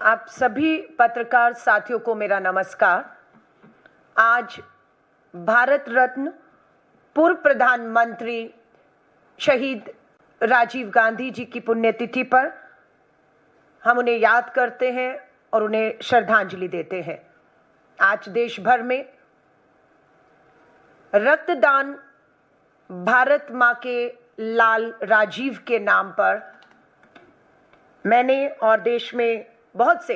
आप सभी पत्रकार साथियों को मेरा नमस्कार। आज भारत रत्न पूर्व प्रधानमंत्री शहीद राजीव गांधी जी की पुण्यतिथि पर हम उन्हें याद करते हैं और उन्हें श्रद्धांजलि देते हैं। आज देश भर में रक्तदान भारत मां के लाल राजीव के नाम पर मैंने और देश में बहुत से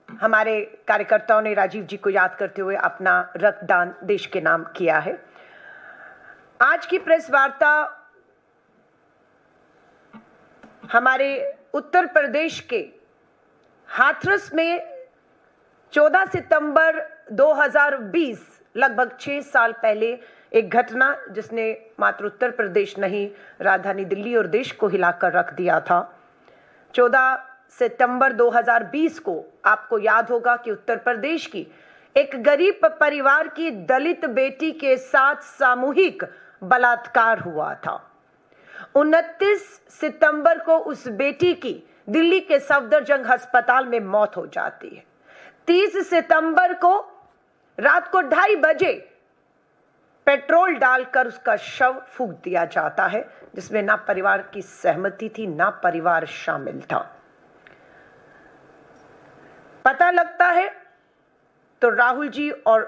हमारे कार्यकर्ताओं ने राजीव जी को याद करते हुए अपना रक्तदान देश के नाम किया है। आज की प्रेस वार्ता हमारे उत्तर प्रदेश के हाथरस में 14 सितंबर 2020 लगभग 6 साल पहले एक घटना जिसने मात्र उत्तर प्रदेश नहीं राजधानी दिल्ली और देश को हिलाकर रख दिया था। 14 सितंबर 2020 को आपको याद होगा कि उत्तर प्रदेश की एक गरीब परिवार की दलित बेटी के साथ सामूहिक बलात्कार हुआ था। 29 सितंबर को उस बेटी की दिल्ली के सफदरजंग अस्पताल में मौत हो जाती है। 30 सितंबर को रात को 2:30 बजे पेट्रोल डालकर उसका शव फूंक दिया जाता है, जिसमें ना परिवार की सहमति थी ना परिवार शामिल था। पता लगता है तो राहुल जी और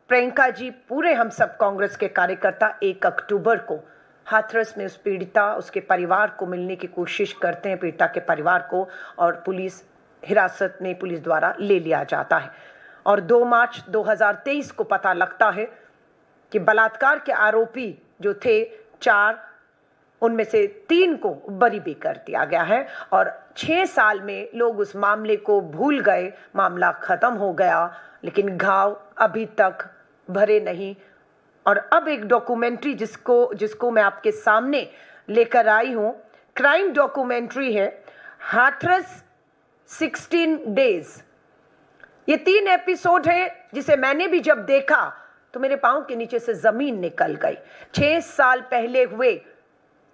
प्रियंका जी पूरे हम सब कांग्रेस के कार्यकर्ता 1 अक्टूबर को हाथरस में उस पीड़िता उसके परिवार को मिलने की कोशिश करते हैं, पीड़िता के परिवार को, और पुलिस हिरासत में पुलिस द्वारा ले लिया जाता है। और 2 मार्च 2023 को पता लगता है कि बलात्कार के आरोपी जो थे 4, उनमें से 3 को बरी भी कर दिया गया है और 6 साल में लोग उस मामले को भूल गए, मामला खत्म हो गया, लेकिन घाव अभी तक भरे नहीं। और अब एक डॉक्यूमेंट्री जिसको मैं आपके सामने लेकर आई हूं, क्राइम डॉक्यूमेंट्री है हाथरस 16 डेज। ये 3 एपिसोड है जिसे मैंने भी जब देखा तो मेरे पांव के नीचे से जमीन निकल गई। 6 साल पहले हुए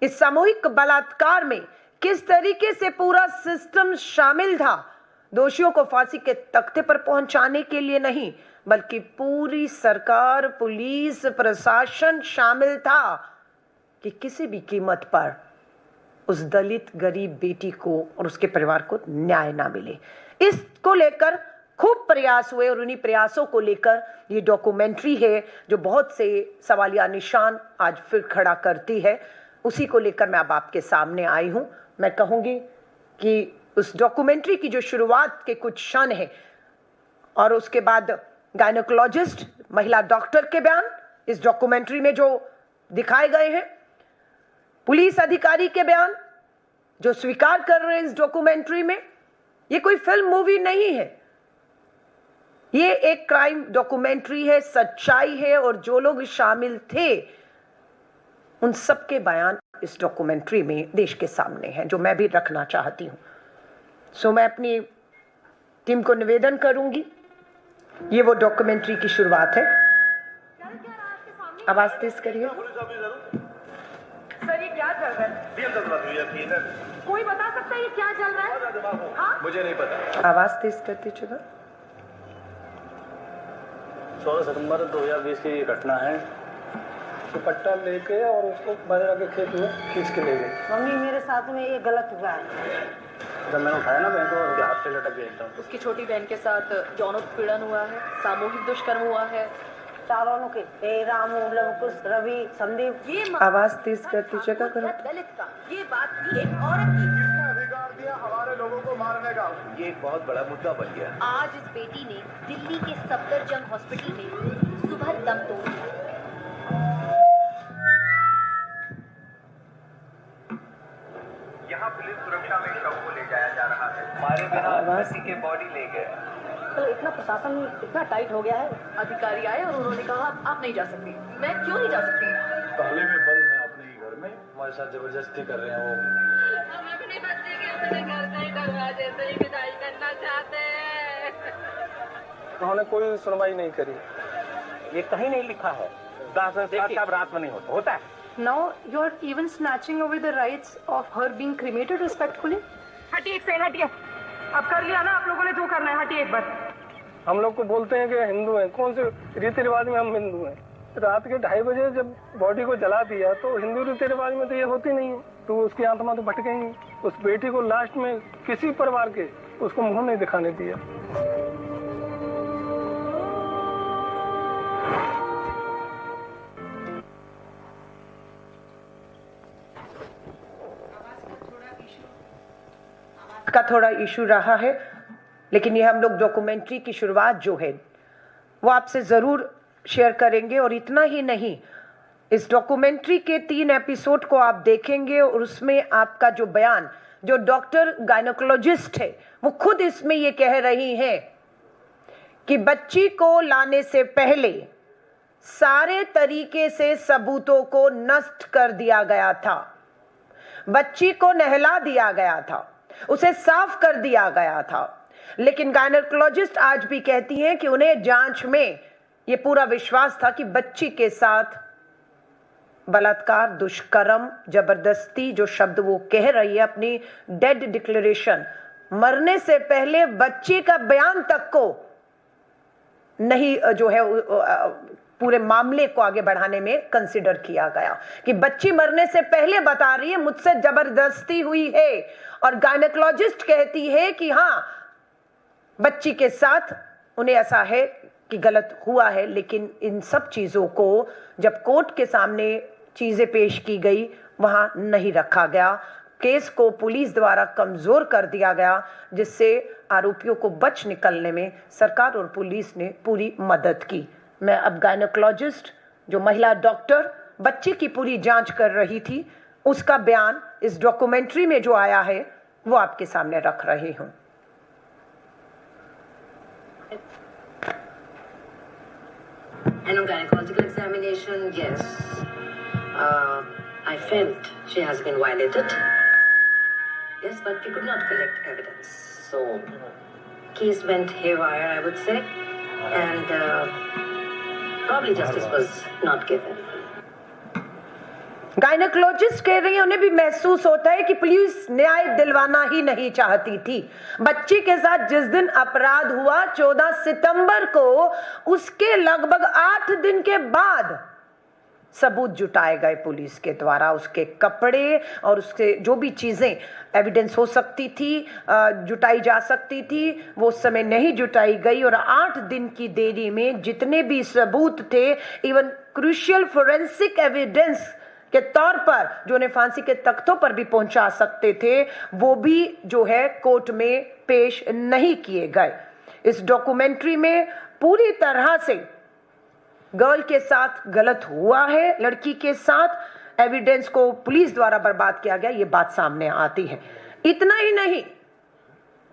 इस सामूहिक बलात्कार में किस तरीके से पूरा सिस्टम शामिल था, दोषियों को फांसी के तख्ते पर पहुंचाने के लिए नहीं, बल्कि पूरी सरकार, पुलिस, प्रशासन शामिल था कि किसी भी कीमत पर उस दलित गरीब बेटी को और उसके परिवार को न्याय ना मिले। इसको लेकर खूब प्रयास हुए और उन्हीं प्रयासों को लेकर ये डॉक्यूमेंट्री है जो बहुत से सवालिया निशान आज फिर खड़ा करती है। उसी को लेकर मैं अब आपके सामने आई हूं। मैं कहूंगी कि उस डॉक्यूमेंट्री की जो शुरुआत के कुछ क्षण है और उसके बाद गायनोकोलॉजिस्ट महिला डॉक्टर के बयान इस डॉक्यूमेंट्री में जो दिखाए गए हैं, पुलिस अधिकारी के बयान जो स्वीकार कर रहे हैं इस डॉक्यूमेंट्री में, ये कोई फिल्म मूवी नहीं है, ये एक क्राइम डॉक्यूमेंट्री है, सच्चाई है और जो लोग शामिल थे उन सबके बयान इस डॉक्यूमेंट्री में देश के सामने हैं, जो मैं भी रखना चाहती हूं। सो मैं अपनी टीम को निवेदन करूंगी, ये वो डॉक्यूमेंट्री की शुरुआत है। आवाज तेज करिए। सर ये क्या चल रहा है? कोई बता सकता है ये क्या चल रहा है? हाँ? मुझे नहीं पता। आवाज तेज करती चलो। 16 सितंबर 2020 की घटना है। दुपट्टा लेके और उसको बाजरा के खेत में खींच के ले गए। मम्मी मेरे साथ में ये गलत हुआ है। जब मैंने उठाया ना बहन को, उसके हाथ पे लटक गया एकदम। उसकी छोटी बहन के साथ यौन उत्पीड़न हुआ है, सामूहिक दुष्कर्म हुआ है। चारों के रामू, लवकुश, रवि, संदीप, ये आवाज तेज करती जगह करो। दलित का ये बात थी एक औरत की। अधिकार दिया हमारे लोगों को मारने का। ये एक बहुत बड़ा मुद्दा बन गया। आज इस बेटी ने दिल्ली के सफदरजंग हॉस्पिटल में सुबह दम तोड़ दिया। यहाँ पुलिस सुरक्षा में शव को ले जाया जा रहा है। मारे बिना किसी के बॉडी ले गए। तो इतना प्रशासन इतना टाइट हो गया है। अधिकारी आए और उन्होंने कहा आप नहीं जा सकती। मैं क्यों नहीं जा सकती? पहले में बंद है अपने ही घर में, हमारे साथ जबरदस्ती कर रहे हैं वो। हम अपने बच्चे के अपने घर से ही दरवाजे से ही विदाई करना चाहते हैं। उन्होंने कोई सुनवाई नहीं करी। ये कहीं नहीं लिखा है। दाह संस्कार अब रात में नहीं होता है। Now you're even snatching away the rights of her being cremated respectfully. हटिए, हटिए। अब कर लिया ना आप लोगों ने जो करना हटिए एक बार। हम लोग को बोलते हैं कि हिंदू हैं, कौन से रीति रिवाज में हम हिंदू हैं? रात के 2:30 बजे जब बॉडी को जला दिया तो हिंदू रीति रिवाज में तो ये होती नहीं है, तो उसकी आत्मा तो भटकेगी। उस बेटी को लास्ट में किसी परिवार के उसको मुंह नहीं दिखाने दिया। का थोड़ा इशू रहा है, लेकिन ये हम लोग डॉक्यूमेंट्री की शुरुआत जो है वो आपसे जरूर शेयर करेंगे। और इतना ही नहीं, इस डॉक्यूमेंट्री के 3 एपिसोड को आप देखेंगे और उसमें आपका जो बयान, जो डॉक्टर गायनेकोलॉजिस्ट है वो खुद इसमें ये कह रही हैं कि बच्ची को लाने से पहले सारे तरीके से सबूतों को नष्ट कर दिया गया था। बच्ची को नहला दिया गया था, उसे साफ कर दिया गया था, लेकिन गायनेकोलॉजिस्ट आज भी कहती हैं कि उन्हें जांच में ये पूरा विश्वास था कि बच्ची के साथ बलात्कार, दुष्कर्म, जबरदस्ती, जो शब्द वो कह रही है अपनी डेड डिक्लेरेशन, मरने से पहले बच्ची का बयान तक को नहीं जो है पूरे मामले को आगे बढ़ाने में कंसिडर किया गया कि बच्ची मरने से पहले बता रही है मुझसे जबरदस्ती हुई है। और गायनेकोलॉजिस्ट कहती है कि हाँ, बच्ची के साथ उन्हें ऐसा है कि गलत हुआ है, लेकिन इन सब चीजों को जब कोर्ट के सामने चीजें पेश की गई वहां नहीं रखा गया। केस को पुलिस द्वारा कमजोर कर दिया गया, जिससे आरोपियों को बच निकलने में सरकार और पुलिस ने पूरी मदद की। मैं अब गायनेकोलॉजिस्ट, जो महिला डॉक्टर बच्ची की पूरी जांच कर रही थी, उसका बयान इस डॉक्यूमेंट्री में जो आया है वो आपके सामने रख रही हूं। And on gynecological examination, yes, I felt she has been violated. Yes, but we could not collect evidence. So, case went haywire, I would say, and probably justice was not given. Gynaecologist कह रही है उन्हें भी महसूस होता है कि police न्याय दिलवाना ही नहीं चाहती थी। बच्ची के साथ जिस दिन अपराध हुआ 14 सितंबर को, उसके लगभग 8 दिन के बाद सबूत जुटाए गए पुलिस के द्वारा। उसके कपड़े और उसके जो भी चीजें एविडेंस हो सकती थी, जुटाई जा सकती थी, वो उस समय नहीं जुटाई गई। और 8 दिन की देरी में जितने भी सबूत थे, इवन क्रूशियल फोरेंसिक एविडेंस के तौर पर जो उन्हें फांसी के तख्तों पर भी पहुंचा सकते थे, वो भी जो है कोर्ट में पेश नहीं किए गए। इस डॉक्यूमेंट्री में पूरी तरह से गर्ल के साथ गलत हुआ है, लड़की के साथ एविडेंस को पुलिस द्वारा बर्बाद किया गया, ये बात सामने आती है। इतना ही नहीं,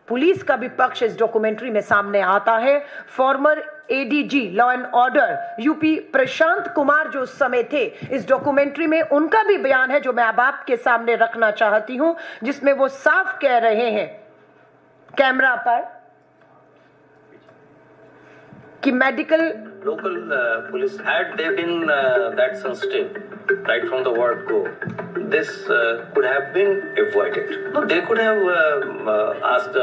पुलिस का भी पक्ष इस डॉक्यूमेंट्री में सामने आता है। Former ADG law and order UP Prashant Kumar जो उस समय थे, इस डॉक्यूमेंट्री में उनका भी बयान है जो मैं अब आपके सामने रखना चाहती हूं, जिसमें वो साफ कह रहे हैं कैमरा पर कि medical local police, had they been that sensitive right from the word go, this could have been avoided. No, they could have asked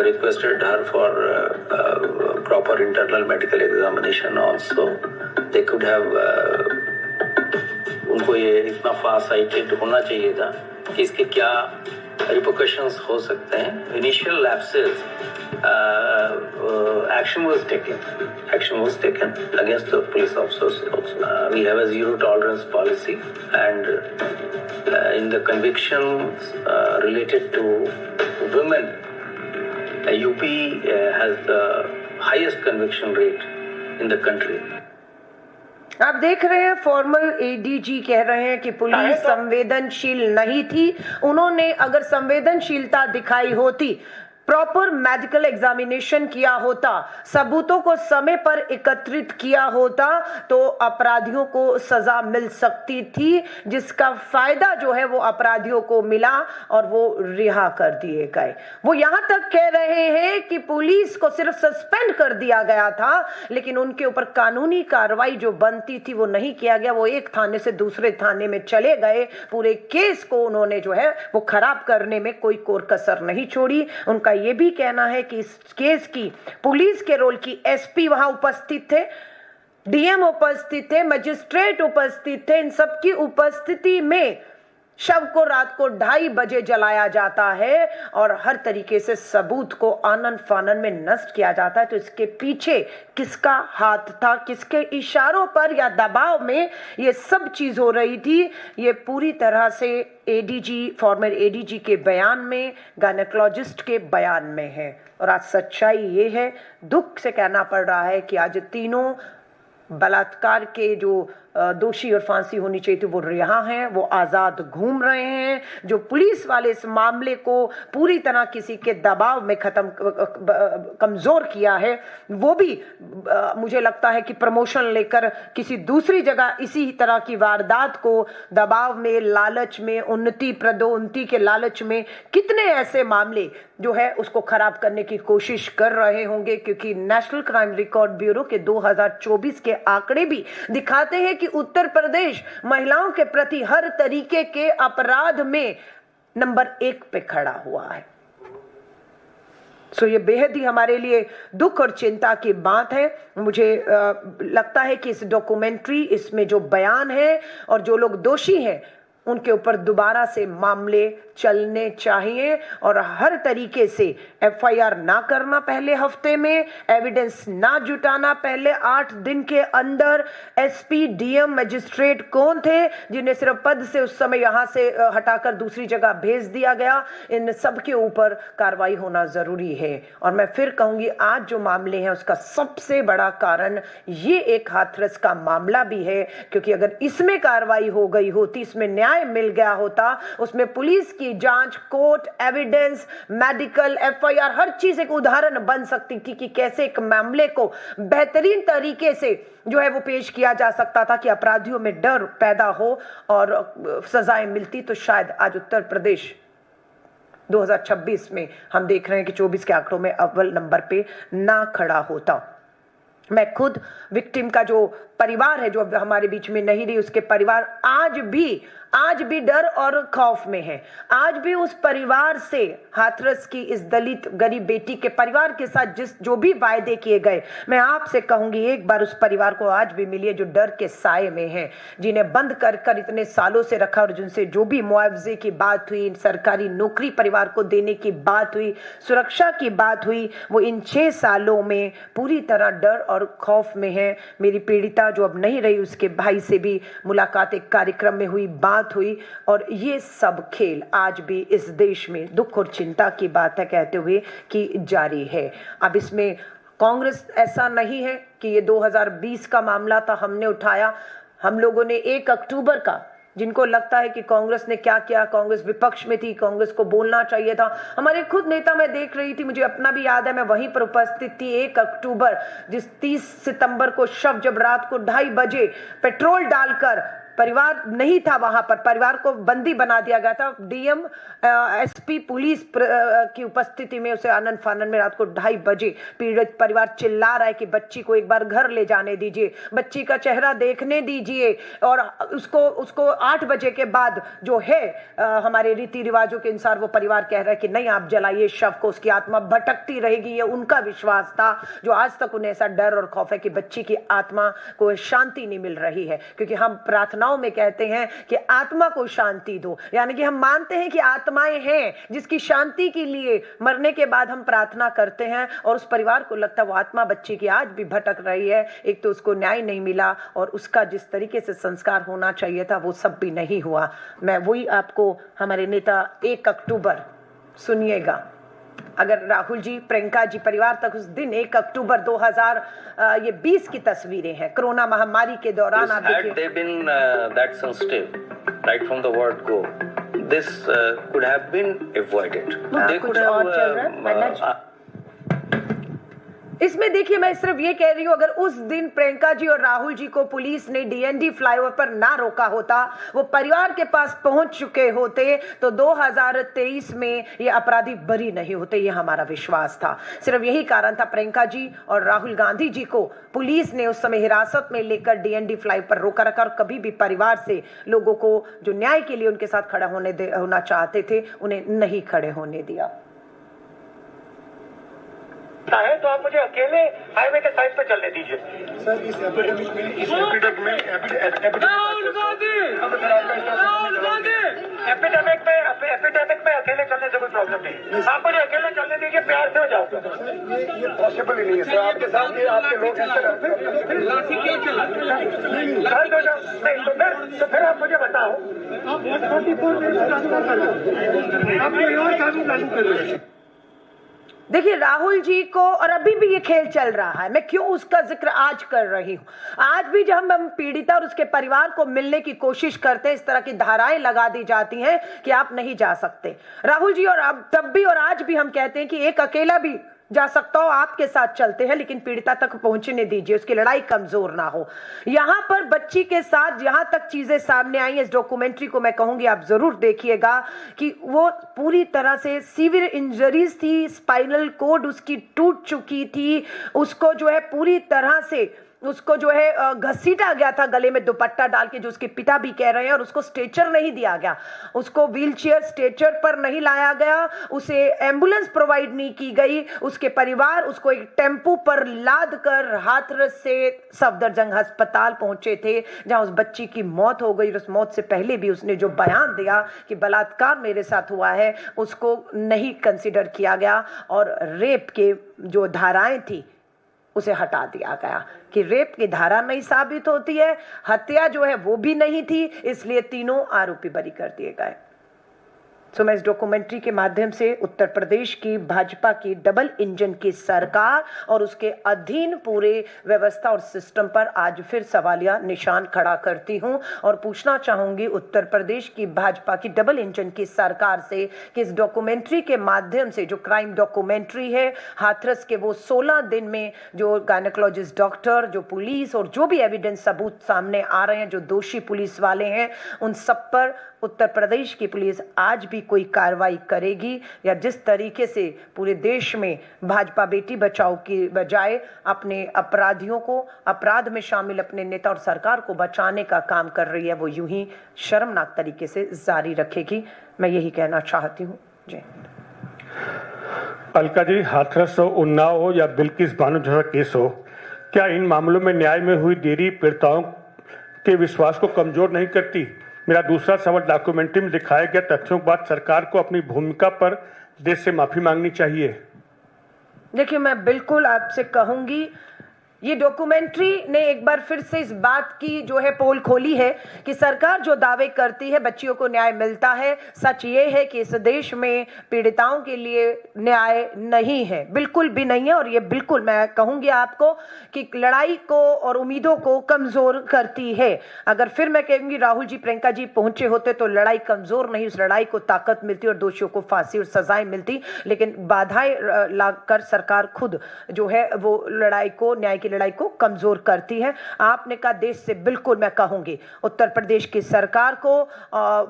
requested her for proper internal medical examination also. They could have उनको ये इतना fast cited होना चाहिए था कि इसके क्या repercussions हो सकते हैं। Initial lapses action was taken against the police officers also. We have a zero tolerance policy, and in the convictions related to women, UP has the highest conviction rate in the country. आप देख रहे हैं formal ADG कह रहे हैं कि police संवेदनशील नहीं थी। उन्होंने अगर संवेदनशीलता दिखाई होती, प्रॉपर मेडिकल एग्जामिनेशन किया होता, सबूतों को समय पर एकत्रित किया होता, तो अपराधियों को सजा मिल सकती थी, जिसका फायदा जो है वो अपराधियों को मिला और वो रिहा कर दिए गए। वो यहां तक कह रहे हैं कि पुलिस को सिर्फ सस्पेंड कर दिया गया था, लेकिन उनके ऊपर कानूनी कार्रवाई जो बनती थी वो नहीं किया गया। वो एक थाने से दूसरे थाने में चले गए, पूरे केस को उन्होंने जो है वो खराब करने में कोई कोर कसर नहीं छोड़ी। उनका ये भी कहना है कि इस केस की पुलिस के रोल की एसपी वहां उपस्थित थे, डीएम उपस्थित थे, मजिस्ट्रेट उपस्थित थे। इन सबकी उपस्थिति में शव को रात को 2:30 बजे जलाया जाता है और हर तरीके से सबूत को आनन फानन में नष्ट किया जाता है। तो इसके पीछे किसका हाथ था, किसके इशारों पर या दबाव में ये सब चीज हो रही थी, ये पूरी तरह से एडीजी, फॉर्मर एडीजी के बयान में, गायनेकोलॉजिस्ट के बयान में है। और आज सच्चाई ये है, दुख से कहना पड़ रहा है कि आज तीनों बलात्कार के जो दोषी और फांसी होनी चाहिए थी वो रिहा हैं, वो आजाद घूम रहे हैं। जो पुलिस वाले इस मामले को पूरी तरह किसी के दबाव में कमजोर किया है, वो भी मुझे लगता है कि प्रमोशन लेकर किसी दूसरी जगह इसी तरह की वारदात को दबाव में, लालच में, उन्नति पदोन्नति के लालच में कितने ऐसे मामले जो है उसको खराब करने की कोशिश कर रहे होंगे। क्योंकि नेशनल क्राइम रिकॉर्ड ब्यूरो के 2024 के आंकड़े भी दिखाते हैं कि उत्तर प्रदेश महिलाओं के प्रति हर तरीके के अपराध में नंबर 1 पे खड़ा हुआ है। सो ये बेहद ही हमारे लिए दुख और चिंता की बात है। मुझे लगता है कि इस डॉक्यूमेंट्री, इसमें जो बयान है और जो लोग दोषी हैं उनके ऊपर दोबारा से मामले चलने चाहिए और हर तरीके से एफआईआर ना करना पहले हफ्ते में, एविडेंस ना जुटाना पहले 8 दिन के अंदर। एसपी, डीएम, मजिस्ट्रेट कौन थे जिन्हें सिर्फ पद से उस समय यहां से हटाकर दूसरी जगह भेज दिया गया, इन सब के ऊपर कार्रवाई होना जरूरी है। और मैं फिर कहूंगी, आज जो मामले हैं उसका सबसे बड़ा कारण ये एक हाथरस का मामला भी है। क्योंकि अगर इसमें कार्रवाई हो गई होती, इसमें न्याय मिल गया होता, उसमें पुलिस की जांच, कोर्ट, एविडेंस, मेडिकल, एफआईआर, हर चीज एक उदाहरण बन सकती थी कि कैसे एक मामले को बेहतरीन तरीके से जो है वो पेश किया जा सकता था कि अपराधियों में डर पैदा हो और सजाएं मिलती। तो शायद आज उत्तर प्रदेश 2026 में हम देख रहे हैं कि 24 के आंकड़ों में अव्वल नंबर पे ना खड़ा होता। मैं खुद विक्टिम का जो परिवार है, जो हमारे बीच में नहीं रही, उसके परिवार आज भी डर और खौफ में है। आज भी उस परिवार से, हाथरस की इस दलित गरीब बेटी के परिवार के साथ जो भी वायदे किए गए, मैं आपसे कहूंगी एक बार उस परिवार को आज भी मिलिए जो डर के साए में है, जिन्हें बंद कर इतने सालों से रखा और जिनसे जो भी मुआवजे की बात हुई, सरकारी नौकरी परिवार को देने की बात हुई, सुरक्षा की बात हुई, वो इन 6 सालों में पूरी तरह डर और खौफ में है। मेरी पीड़िता जो अब नहीं रही, उसके भाई से भी मुलाकात एक कार्यक्रम में हुई, बात हुई। और ये सब खेल आज भी इस देश में दुख और चिंता की बात है कहते हुए कि जारी है। अब इसमें कांग्रेस ऐसा नहीं है कि ये 2020 का मामला था, हमने उठाया। हम लोगों ने 1 अक्टूबर का, जिनको लगता है कि कांग्रेस ने क्या किया, कांग्रेस विपक्ष में थी, कांग्रेस को बोलना चाहिए था, हमारे खुद नेता, मैं देख रही थी, मुझे अपना भी याद है, मैं वहीं पर उपस्थित थी 1 अक्टूबर, जिस 30 सितंबर को शव जब रात को 2:30 बजे पेट्रोल डालकर, परिवार नहीं था वहां पर, परिवार को बंदी बना दिया गया था, डीएम, एसपी, पुलिस की उपस्थिति में उसे आनन फानन में रात को 2:30 बजे पीड़ित परिवार चिल्ला रहा है कि बच्ची को एक बार घर ले जाने दीजिए, बच्ची का चेहरा देखने दीजिए। और उसको 8 बजे के बाद जो है हमारे रीति रिवाजों के अनुसार वो परिवार कह रहा है कि नहीं, आप जलाइए शव को, उसकी आत्मा भटकती रहेगी। ये उनका विश्वास था, जो आज तक उन्हें ऐसा डर और खौफ है कि बच्ची की आत्मा को शांति नहीं मिल रही है। क्योंकि हम प्रार्थनाओं में कहते हैं कि आत्मा को शांति दो, यानी कि हम मानते हैं कि आत्माएं हैं जिसकी शांति के लिए मरने के बाद हम प्रार्थना करते हैं। और उस परिवार को लगता है वो आत्मा बच्ची की आज भी भटक रही है। एक तो उसको न्याय नहीं मिला और उसका जिस तरीके से संस्कार होना चाहिए था वो सब भी नहीं हुआ। मैं वही आपको हमारे नेता 1 अक्टूबर सुनिएगा, अगर राहुल जी, प्रियंका जी परिवार तक उस दिन 1 अक्टूबर 2020 की तस्वीरें हैं, कोरोना महामारी के दौरान आप देखिए। Had they been that sensitive right from the word go, this could have been avoided. They could have इसमें देखिए, मैं सिर्फ ये कह रही हूँ, अगर उस दिन प्रियंका जी और राहुल जी को पुलिस ने डीएनडी फ्लाईओवर पर ना रोका होता, वो परिवार के पास पहुंच चुके होते, तो 2023 में ये अपराधी बरी नहीं होते, ये हमारा विश्वास था। सिर्फ यही कारण था, प्रियंका जी और राहुल गांधी जी को पुलिस ने उस समय हिरासत में लेकर डीएनडी फ्लाईओवर पर रोका रखा और कभी भी परिवार से लोगों को जो न्याय के लिए उनके साथ खड़ा होना चाहते थे, उन्हें नहीं खड़े होने दिया। है तो आप मुझे अकेले हाईवे के साइड पे चलने दीजिए। सर इस एपिडेमिक में अकेले चलने से कोई प्रॉब्लम नहीं। आप मुझे अकेले चलने दीजिए, प्यार से हो जाऊंगा। ये पॉसिबल ही नहीं है सर, आपके साथ ये आपके लोग इस तरह लाठी क्यों चला? तो फिर आप मुझे बताओ, आप 144 देखिए राहुल जी को, और अभी भी ये खेल चल रहा है, मैं क्यों उसका जिक्र आज कर रही हूं। आज भी जब हम पीड़िता और उसके परिवार को मिलने की कोशिश करते हैं, इस तरह की धाराएं लगा दी जाती हैं कि आप नहीं जा सकते। राहुल जी, और अब तब भी और आज भी हम कहते हैं कि एक अकेला भी जा सकता हो, आपके साथ चलते हैं, लेकिन पीड़िता तक पहुंचने दीजिए, उसकी लड़ाई कमजोर ना हो। यहां पर बच्ची के साथ जहां तक चीजें सामने आई, इस डॉक्यूमेंट्री को मैं कहूंगी आप जरूर देखिएगा कि वो पूरी तरह से सीवियर इंजरीज थी, स्पाइनल कोड उसकी टूट चुकी थी, उसको जो है पूरी तरह से उसको जो है घसीटा गया था गले में दुपट्टा डाल के, जो उसके पिता भी कह रहे हैं, और उसको स्ट्रेचर नहीं दिया गया, उसको व्हीलचेयर स्ट्रेचर पर नहीं लाया गया, उसे एम्बुलेंस प्रोवाइड नहीं की गई। उसके परिवार उसको एक टेम्पू पर लाद कर हाथरस से सफदरजंग अस्पताल पहुंचे थे, जहां उस बच्ची की मौत हो गई। उस मौत से पहले भी उसने जो बयान दिया कि बलात्कार मेरे साथ हुआ है, उसको नहीं कंसिडर किया गया, और रेप के जो धाराएं थी उसे हटा दिया गया कि रेप की धारा नहीं साबित होती है, हत्या जो है वो भी नहीं थी, इसलिए तीनों आरोपी बरी कर दिए गए। सो मैं इस डॉक्यूमेंट्री के माध्यम से उत्तर प्रदेश की भाजपा की डबल इंजन की सरकार और उसके अधीन पूरे व्यवस्था और सिस्टम पर आज फिर सवालिया निशान खड़ा करती हूं, और पूछना चाहूंगी उत्तर प्रदेश की भाजपा की डबल इंजन की सरकार से कि इस डॉक्यूमेंट्री के माध्यम से, जो क्राइम डॉक्यूमेंट्री है, हाथरस के वो 16 दिन में जो गायनेकोलॉजिस्ट डॉक्टर, जो पुलिस और जो भी एविडेंस सबूत सामने आ रहे हैं, जो दोषी पुलिस वाले हैं, उन सब पर उत्तर प्रदेश की पुलिस आज भी कोई कार्रवाई करेगी, या जिस तरीके से पूरे देश में भाजपा बेटी बचाओ की बजाय अपने अपराधियों को, अपराध में शामिल अपने नेता और सरकार को बचाने का काम कर रही है, वो यूं ही शर्मनाक तरीके से जारी रखेगी। मैं यही कहना चाहती हूँ। जय। अलका जी, हाथरस हो, उन्नाव हो या बिल्किस बानो जैसा केस हो, क्या इन मामलों में न्याय में हुई देरी पीड़िताओं के विश्वास को कमजोर नहीं करती? मेरा दूसरा सवाल, डॉक्यूमेंट्री में दिखाया गया तथ्यों के बाद सरकार को अपनी भूमिका पर देश से माफी मांगनी चाहिए। देखिए, मैं बिल्कुल आपसे कहूंगी, ये डॉक्यूमेंट्री ने एक बार फिर से इस बात की जो है पोल खोली है कि सरकार जो दावे करती है बच्चियों को न्याय मिलता है, सच ये है कि इस देश में पीड़िताओं के लिए न्याय नहीं है, बिल्कुल भी नहीं है। और ये बिल्कुल मैं कहूंगी आपको कि लड़ाई को और उम्मीदों को कमजोर करती है। अगर फिर मैं कहूंगी राहुल जी, प्रियंका जी पहुंचे होते तो लड़ाई कमजोर नहीं, उस लड़ाई को ताकत मिलती और दोषियों को फांसी और सजाएं मिलती, लेकिन बाधाएं लाकर सरकार खुद जो है वो लड़ाई को, न्याय की लड़ाई को कमजोर करती है। आपने कहा देश से, बिल्कुल मैं कहूंगी उत्तर प्रदेश की सरकार को,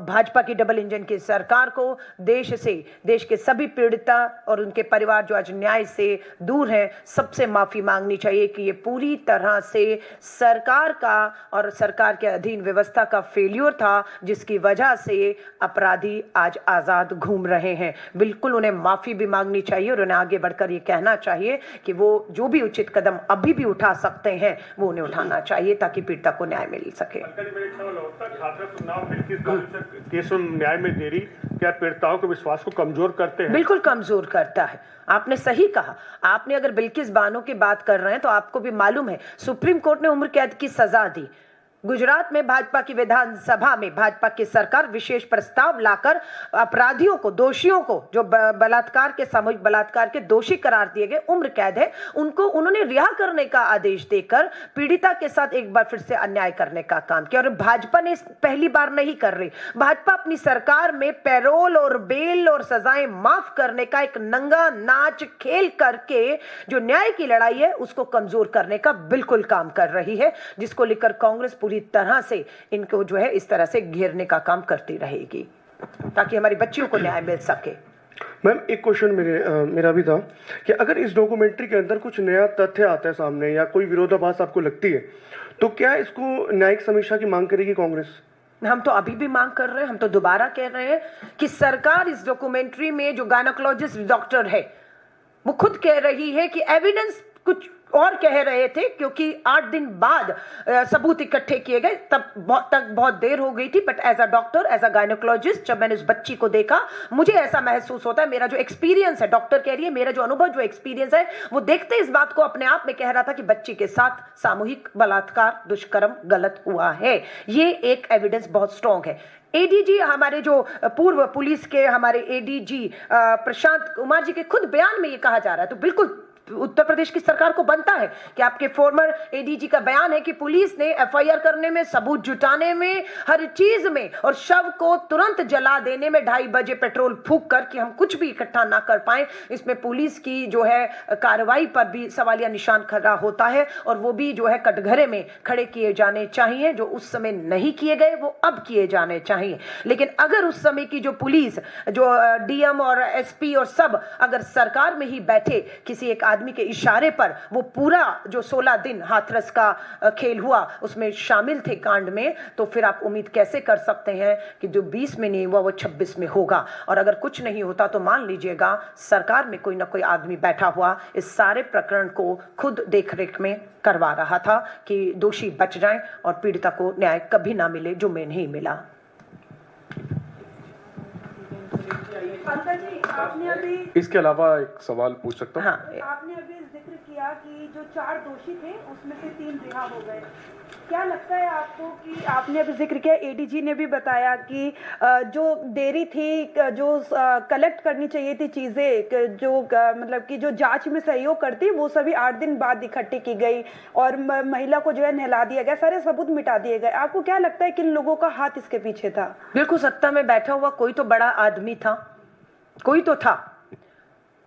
भाजपा की डबल इंजन की सरकार को, देश से, देश के सभी पीड़िता और उनके परिवार जो आज न्याय से दूर हैं, सबसे माफी मांगनी चाहिए कि ये पूरी तरह से सरकार का और सरकार के अधीन व्यवस्था का फेल्यूर था, जिसकी वजह से अपराधी आज आजाद घूम रहे हैं। बिल्कुल उन्हें माफी भी मांगनी चाहिए और उन्हें आगे बढ़कर ये कहना चाहिए कि वो जो भी उचित कदम अभी भी उठा सकते हैं वो उन्हें उठाना चाहिए ताकि पीड़िता को न्याय मिल सके। केस न्याय में देरी क्या पीड़िताओं के विश्वास को कमजोर करते हैं? बिल्कुल कमजोर करता है। आपने सही कहा। आपने अगर बिल्किस बानो की बात कर रहे हैं तो आपको भी मालूम है सुप्रीम कोर्ट ने उम्र कैद की सजा दी। गुजरात में भाजपा की विधानसभा में भाजपा की सरकार विशेष प्रस्ताव लाकर अपराधियों को, दोषियों को, जो बलात्कार के, सामूहिक बलात्कार के दोषी करार दिए गए, उम्र कैद है, उनको उन्होंने रिहा करने का आदेश देकर पीड़िता के साथ एक बार फिर से अन्याय करने का काम किया। और भाजपा ने पहली बार नहीं कर रही, भाजपा अपनी सरकार में पैरोल और बेल और सजाएं माफ करने का एक नंगा नाच खेल करके जो न्याय की लड़ाई है उसको कमजोर करने का बिल्कुल काम कर रही है, जिसको लेकर कांग्रेस पूरी तरह से इनको जो है इस तरह से घेरने का काम करती रहेगी ताकि हमारी बच्चियों को न्याय मिल सके। मैम, एक क्वेश्चन मेरा भी था कि अगर इस डॉक्यूमेंट्री के अंदर कुछ नया तथ्य आता है सामने या कोई विरोधाभास आपको लगती है तो क्या इसको न्यायिक समीक्षा की मांग करेगी कांग्रेस? हम तो अभी भी मांग कर रहे हैं, हम तो दोबारा कह रहे हैं कि सरकार इस डॉक्यूमेंट्री में जो गायनेकोलॉजिस्ट डॉक्टर है वो खुद कह रही है कि एविडेंस कुछ और कह रहे थे, क्योंकि 8 दिन बाद सबूत इकट्ठे किए गए, तक बहुत देर हो गई थी। But as a doctor, as a gynaecologist, जब मैंने उस बच्ची को देखा, मुझे ऐसा महसूस होता है, मेरा जो एक्सपीरियंस है, डॉक्टर कह रही है, मेरा जो अनुभव, जो एक्सपीरियंस है, वो देखते इस बात को अपने आप में कह रहा था कि बच्ची के साथ सामूहिक बलात्कार, दुष्कर्म गलत हुआ है। ये एक एविडेंस बहुत स्ट्रॉन्ग है। एडीजी, हमारे जो पूर्व पुलिस के हमारे एडीजी प्रशांत कुमार जी के खुद बयान में ये कहा जा रहा है, तो बिल्कुल उत्तर प्रदेश की सरकार को बनता है कि आपके फॉर्मर एडीजी का बयान है कि पुलिस ने एफआईआर करने में, सबूत जुटाने में, हर चीज में, और शव को तुरंत जला देने में 2:30 बजे पेट्रोल फूंक कर कि हम कुछ भी इकट्ठा ना कर पाए, इसमें पुलिस की जो है कार्रवाई पर भी सवालिया निशान खड़ा होता है। और वो भी जो है कटघरे में खड़े किए जाने चाहिए, जो उस समय नहीं किए गए, वो अब किए जाने चाहिए। लेकिन अगर उस समय की जो पुलिस, जो डीएम और एसपी और सब अगर सरकार में ही बैठे, किसी एक आदमी के इशारे पर वो पूरा जो 16 दिन हाथरस का खेल हुआ उसमें शामिल थे कांड में, तो फिर आप उम्मीद कैसे कर सकते हैं कि जो 20 में नहीं हुआ वो 26 में होगा। और अगर कुछ नहीं होता तो मान लीजिएगा सरकार में कोई ना कोई आदमी बैठा हुआ इस सारे प्रकरण को खुद देखरेख में करवा रहा था कि दोषी बच जाएं और पीड़िता को न्याय कभी ना मिले, जो में नहीं मिला। आपने अभी इसके अलावा एक सवाल पूछ सकता हूँ? हाँ, आपने अभी जिक्र किया कि जो 4 दोषी थे उसमें से 3 रिहा हो गए। क्या लगता है आपको कि आपने अभी जिक्र किया, एडीजी ने भी बताया कि जो देरी थी, जो कलेक्ट करनी चाहिए थी चीजें, जो मतलब कि जो जांच में सहयोग करती, वो सभी 8 दिन बाद इकट्ठी की गई और महिला को जो है नहला दिया गया, सारे सबूत मिटा दिए गए। आपको क्या लगता है किन लोगों का हाथ इसके पीछे था? बिल्कुल, सत्ता में बैठा हुआ कोई तो बड़ा आदमी था, कोई तो था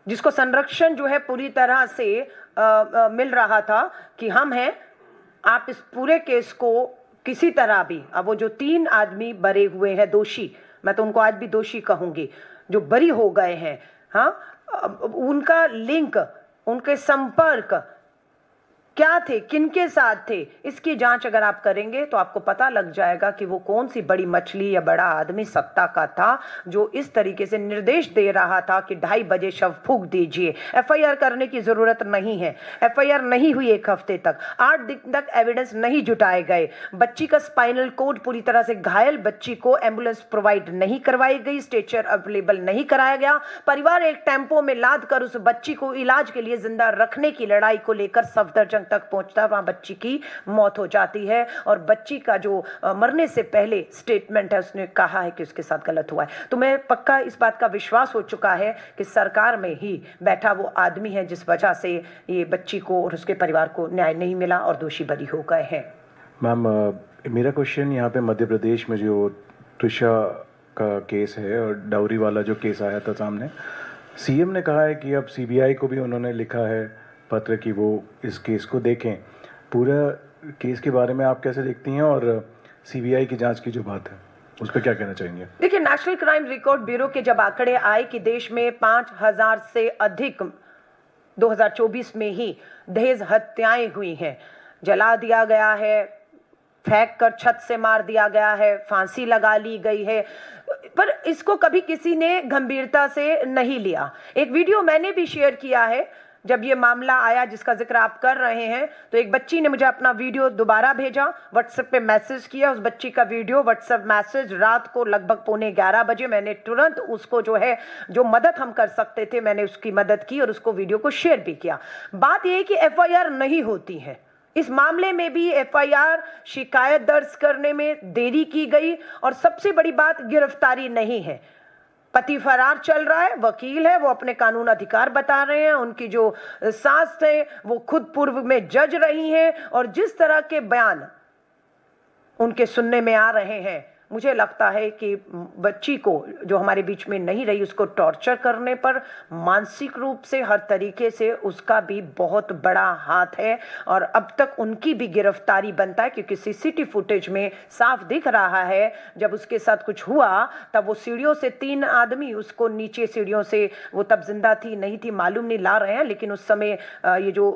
जिसको संरक्षण जो है पूरी तरह से मिल रहा था कि हम हैं, आप इस पूरे केस को किसी तरह भी, अब वो जो 3 आदमी बरे हुए हैं दोषी, मैं तो उनको आज भी दोषी कहूंगी, जो बरी हो गए हैं, हाँ, उनका लिंक, उनके संपर्क क्या थे, किनके साथ थे, इसकी जांच अगर आप करेंगे तो आपको पता लग जाएगा कि वो कौन सी बड़ी मछली या बड़ा आदमी सत्ता का था जो इस तरीके से निर्देश दे रहा था कि 2:30 बजे शव फूंक दीजिए। एफआईआर करने की जरूरत नहीं है, एफआईआर नहीं हुई 1 हफ्ते तक, 8 दिन तक एविडेंस नहीं जुटाए गए, बच्ची का स्पाइनल कोड पूरी तरह से घायल बच्ची को एम्बुलेंस प्रोवाइड नहीं करवाई गई, स्ट्रेचर अवेलेबल नहीं कराया गया, परिवार एक टेम्पो में लाद कर उस बच्ची को इलाज के लिए जिंदा रखने की लड़ाई को लेकर सफदरजंग तक पहुंचता है, वहां बच्ची की मौत हो जाती है। और बच्ची का जो मरने से पहले स्टेटमेंट है, उसने कहा है कि उसके साथ गलत हुआ है। तो मैं पक्का इस बात का विश्वास हो चुका है कि सरकार में ही बैठा वो आदमी है जिस वजह से ये बच्ची को और उसके परिवार को न्याय नहीं मिला और दोषी बरी हो गए हैं। मैम, मेरा क्वेश्चन यहाँ पे मध्य प्रदेश में जो त्रिशा का केस है और डाउरी वाला जो केस आया था सामने, सीएम ने कहा है कि अब सीबीआई को भी उन्होंने लिखा है पत्र कि वो इस केस को देखें। पूरा केस के बारे में आप कैसे देखती हैं, और सीबीआई की जांच की जो बात है उस पर क्या कहना चाहेंगे? देखिए, नेशनल क्राइम रिकॉर्ड ब्यूरो के जब आंकड़े आए कि देश में 5000 से अधिक 2024 में ही दहेज हत्याएं हुई हैं, जला दिया गया है, फेंक कर छत से मार दिया गया है, फांसी लगा ली गई है, पर इसको कभी किसी ने गंभीरता से नहीं लिया। एक वीडियो मैंने भी शेयर किया है जब ये मामला आया जिसका जिक्र आप कर रहे हैं, तो एक बच्ची ने मुझे अपना वीडियो दोबारा भेजा, व्हाट्सएप पे मैसेज किया, उस बच्ची का वीडियो व्हाट्सएप मैसेज रात को लगभग 11:15 बजे, मैंने तुरंत उसको जो है, जो मदद हम कर सकते थे, मैंने उसकी मदद की और उसको वीडियो को शेयर भी किया। बात यह है कि एफआईआर नहीं होती है, इस मामले में भी एफआईआर शिकायत दर्ज करने में देरी की गई और सबसे बड़ी बात गिरफ्तारी नहीं है। पति फरार चल रहा है, वकील है, वो अपने कानून अधिकार बता रहे हैं, उनकी जो सास है वो खुद पूर्व में जज रही हैं और जिस तरह के बयान उनके सुनने में आ रहे हैं, मुझे लगता है कि बच्ची को जो हमारे बीच में नहीं रही उसको टॉर्चर करने पर मानसिक रूप से हर तरीके से उसका भी बहुत बड़ा हाथ है और अब तक उनकी भी गिरफ्तारी बनता है, क्योंकि सीसीटीवी फुटेज में साफ दिख रहा है जब उसके साथ कुछ हुआ तब वो सीढ़ियों से 3 आदमी उसको नीचे सीढ़ियों से, वो तब जिंदा थी नहीं थी मालूम नहीं, ला रहे हैं, लेकिन उस समय ये जो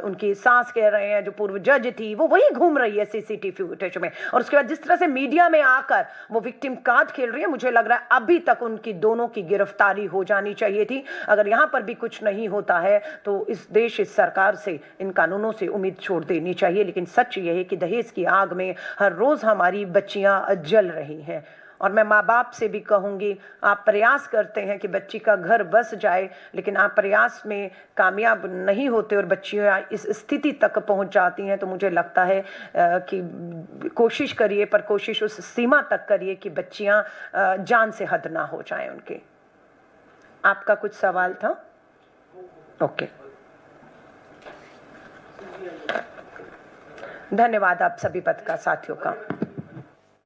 उनकी सास कह रहे हैं जो पूर्व जज थी वो वही घूम रही है सीसीटीवी फुटेज में। और उसके बाद जिस तरह से मीडिया में आकर वो विक्टिम कार्ड खेल रही है। मुझे लग रहा है अभी तक उनकी दोनों की गिरफ्तारी हो जानी चाहिए थी। अगर यहाँ पर भी कुछ नहीं होता है तो इस देश, इस सरकार से, इन कानूनों से उम्मीद छोड़ देनी चाहिए। लेकिन सच ये है कि दहेज की आग में हर रोज हमारी बच्चियां जल रही हैं। और मैं माँ बाप से भी कहूंगी, आप प्रयास करते हैं कि बच्ची का घर बस जाए, लेकिन आप प्रयास में कामयाब नहीं होते और बच्चियां इस स्थिति तक पहुंच जाती हैं, तो मुझे लगता है कि कोशिश करिए, पर कोशिश उस सीमा तक करिए कि बच्चियां जान से हद ना हो जाएं उनके। आपका कुछ सवाल था? ओके, धन्यवाद आप सभी पत्रकार साथियों का।